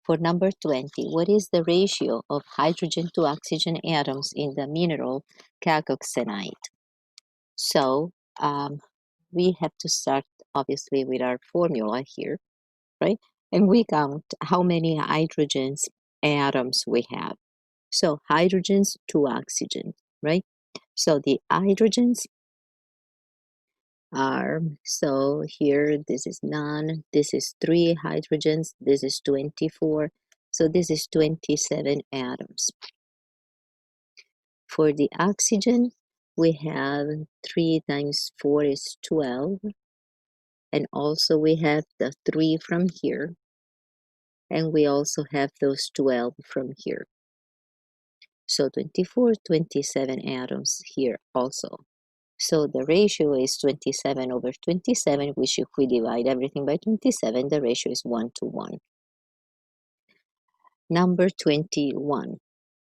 For number 20, what is the ratio of hydrogen to oxygen atoms in the mineral chalcocyanite? So we have to start obviously with our formula here, right? And we count how many hydrogens atoms we have. So hydrogens to oxygen, right? So the hydrogens are, so here this is none, this is 3 hydrogens, this is 24, so this is 27 atoms. For the oxygen, we have 3 times 4 is 12, and also we have the 3 from here, and we also have those 12 from here. So 24, 27 atoms here also. So the ratio is 27 over 27, which if we divide everything by 27, the ratio is 1 to 1. Number 21.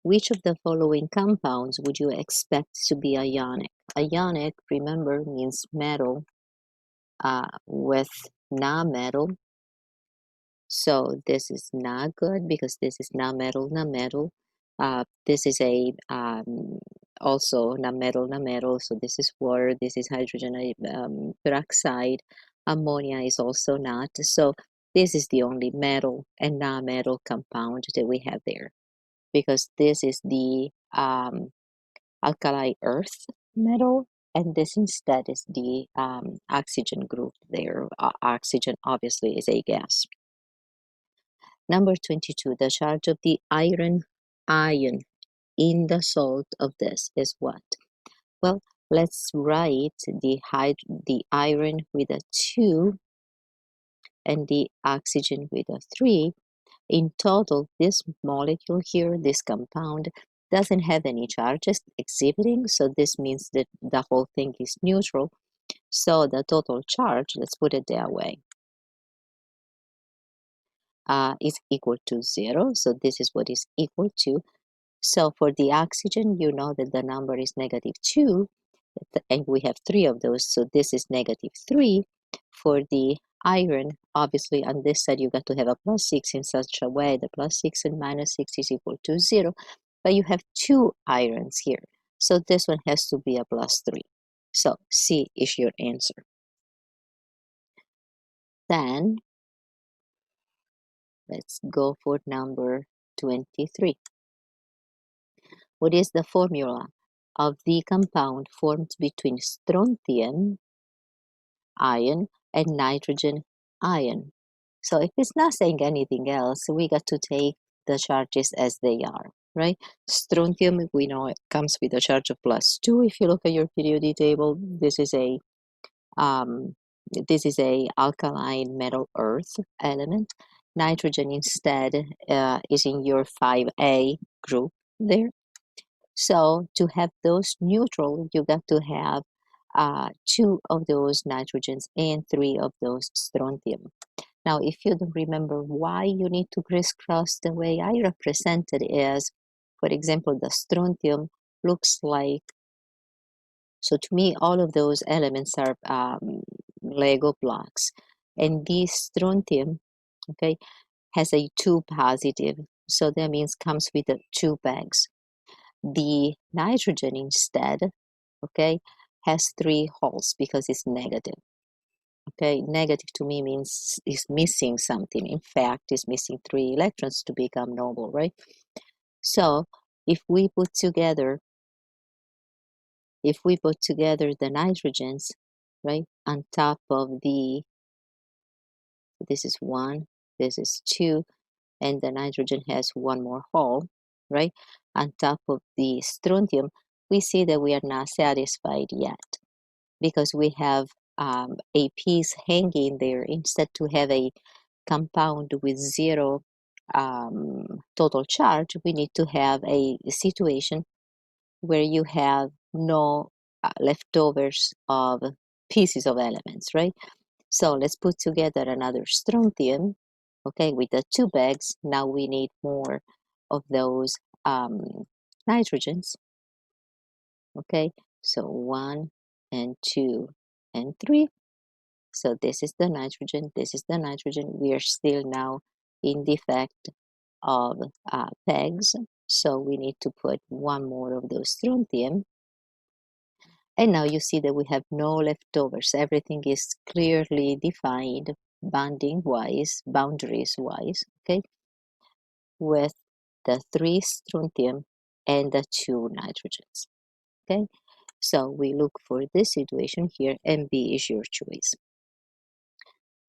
Which of the following compounds would you expect to be ionic? Ionic, remember, means metal with non-metal. So this is not good because this is non-metal, non-metal. This is a also non-metal, non-metal. So this is water, this is hydrogen peroxide. Ammonia is also not. So this is the only metal and non-metal compound that we have there, because this is the alkali earth metal, and this instead is the oxygen group there. Oxygen obviously is a gas. Number 22, the charge of the iron ion in the salt of this is what? Well, let's write the iron with a 2 and the oxygen with a 3. In total, this molecule here, this compound, doesn't have any charges exhibiting, so this means that the whole thing is neutral. So the total charge, let's put it that way, is equal to 0. So this is what is equal to. So for the oxygen, you know that the number is -2, and we have 3 of those, so this is -3. For the iron, obviously on this side you got to have a +6 in such a way the +6 and -6 is equal to 0, but you have 2 irons here, so this one has to be a +3. So C is your answer. Then let's go for number 23. What is the formula of the compound formed between strontium ion and nitrogen ion? So if it's not saying anything else, we got to take the charges as they are, right? Strontium, we know it comes with a charge of +2. If you look at your periodic table, this is a alkaline metal earth element. Nitrogen instead is in your 5A group there. So to have those neutral, you got to have 2 of those nitrogens and 3 of those strontium. Now, if you don't remember why you need to crisscross, the way I represent it is, for example, the strontium looks like, so to me, all of those elements are Lego blocks. And this strontium, okay, has a 2 positive. So that means comes with the 2 bags. The nitrogen instead, okay, has 3 holes because it's negative. Okay, negative to me means is missing something. In fact, it's missing 3 electrons to become noble, right? So if we put together the nitrogens, right, on top of the, this is 1, this is 2, and the nitrogen has 1 more hole, right, on top of the strontium, we see that we are not satisfied yet, because we have a piece hanging there. Instead to have a compound with 0 total charge, we need to have a situation where you have no leftovers of pieces of elements, right? So let's put together another strontium, okay, with the 2 bags. Now we need more of those nitrogens, okay? So 1 and 2 and 3. So this is the nitrogen, this is the nitrogen. We are still now in defect of pegs. So we need to put one more of those strontium. And now you see that we have no leftovers. Everything is clearly defined bonding wise, boundaries wise, okay, with the 3 strontium and the 2 nitrogens. Okay, so we look for this situation here, and B is your choice.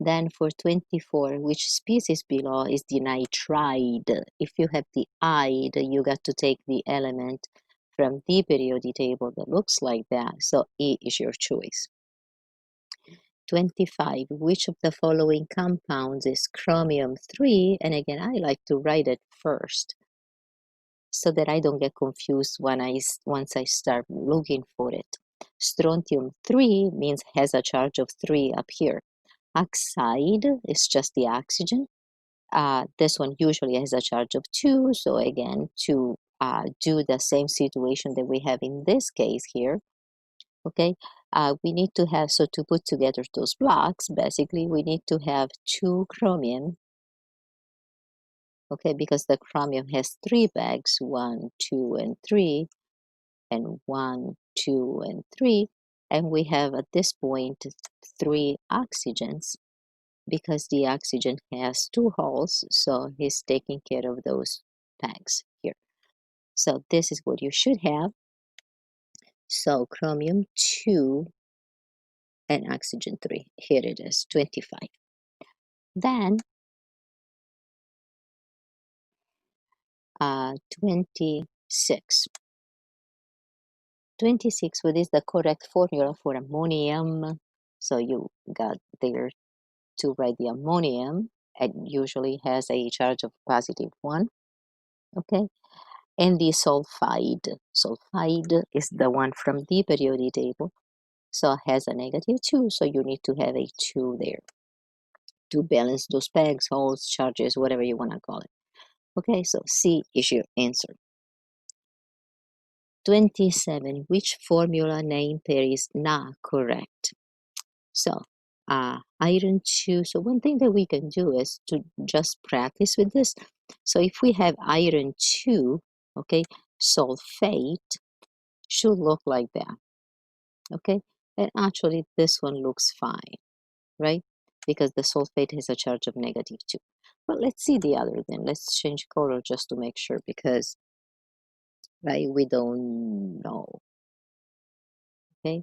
Then for 24, which species below is the nitride? If you have the ide, you got to take the element from the periodic table that looks like that. So E is your choice. 25, which of the following compounds is chromium 3? And again, I like to write it first so that I don't get confused once I start looking for it. Strontium 3 means has a charge of 3 up here. Oxide is just the oxygen. This one usually has a charge of 2. So again, to do the same situation that we have in this case here, okay, we need to have, so to put together those blocks, basically we need to have 2 chromium, okay, because the chromium has 3 bags, 1, 2, and 3, and 1, 2, and 3, and we have at this point 3 oxygens because the oxygen has 2 holes, so he's taking care of those bags here. So this is what you should have. So chromium 2 and oxygen 3. Here it is, 25. Then 26. 26, what is the correct formula for ammonium? So you got there to write the ammonium. It usually has a charge of positive 1. Okay. And the sulfide. Sulfide is the one from the periodic table. So it has a negative 2. So you need to have a 2 there to balance those pegs, holes, charges, whatever you want to call it. Okay, so C is your answer. 27. Which formula name pair is not correct? So, iron 2. So one thing that we can do is to just practice with this. So if we have iron 2, okay, sulfate should look like that, okay? And actually this one looks fine, right? Because the sulfate has a charge of negative 2. But let's see the other then. Let's change color just to make sure because, right, we don't know, okay?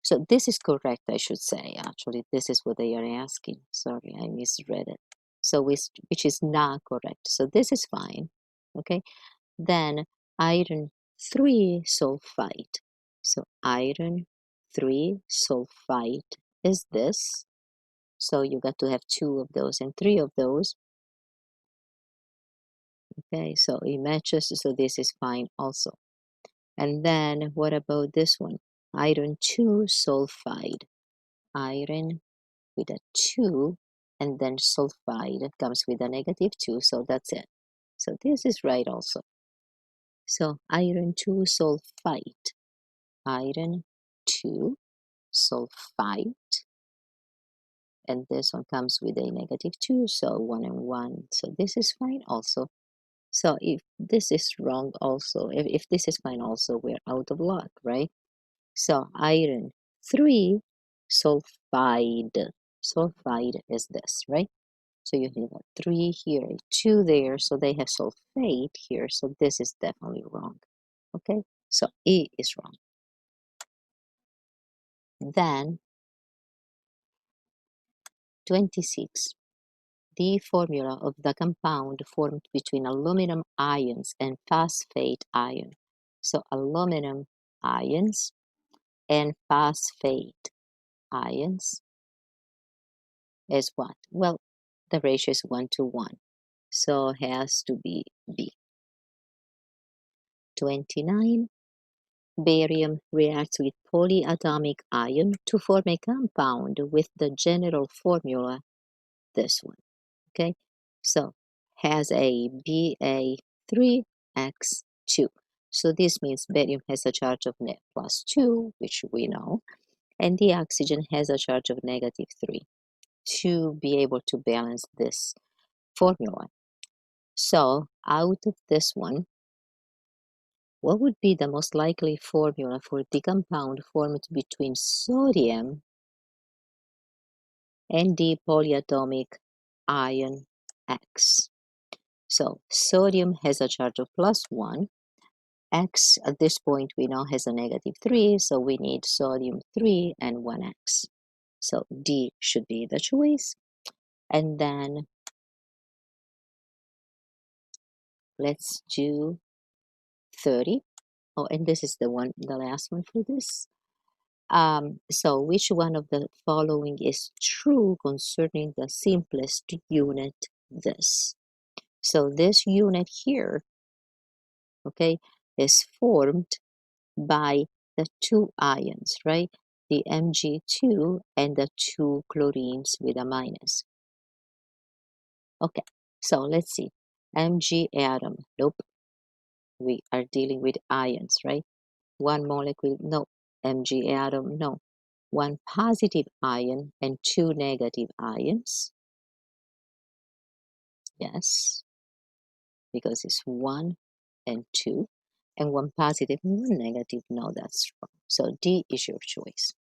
So this is correct, I should say. Actually, this is what they are asking. Sorry, I misread it. So which is not correct. So this is fine, okay? Then iron 3 sulfite. So iron 3 sulfite is this. So you got to have 2 of those and 3 of those. Okay, so it matches. So this is fine also. And then what about this one? Iron 2 sulfide. Iron with a 2, and then sulfide comes with a negative 2, so that's it. So this is right also. So iron 2 sulfite, iron 2 sulfite, and this one comes with a negative 2, so 1 and 1. So this is fine also. So if this is wrong also, if this is fine also, we're out of luck, right? So iron 3 sulfide. Sulfide is this, right? So you have a 3 here, a 2 there, so they have sulfate here, so this is definitely wrong. Okay, so E is wrong. Then 26. The formula of the compound formed between aluminum ions and phosphate ion. So aluminum ions and phosphate ions is what? Well, the ratio is 1 to 1. So it has to be B. 29. Barium reacts with polyatomic ion to form a compound with the general formula, this one. Okay, so has a Ba3X2. So this means barium has a charge of net plus 2, which we know, and the oxygen has a charge of negative 3 to be able to balance this formula. So out of this one, what would be the most likely formula for the compound formed between sodium and the polyatomic ion X? So sodium has a charge of +1. X at this point we know has a -3, so we need sodium 3 and 1X. So D should be the choice. And then let's do 30. Oh, and this is the last one for this. So which one of the following is true concerning the simplest unit, this? So this unit here, okay, is formed by the two ions, right? The Mg2 and the two chlorines with a minus. Okay, so let's see. Mg atom, nope. We are dealing with ions, right? One molecule, no. Mg atom, no. One positive ion and two negative ions. Yes, because it's 1 and 2. And one positive and one negative, no, that's wrong. So D is your choice.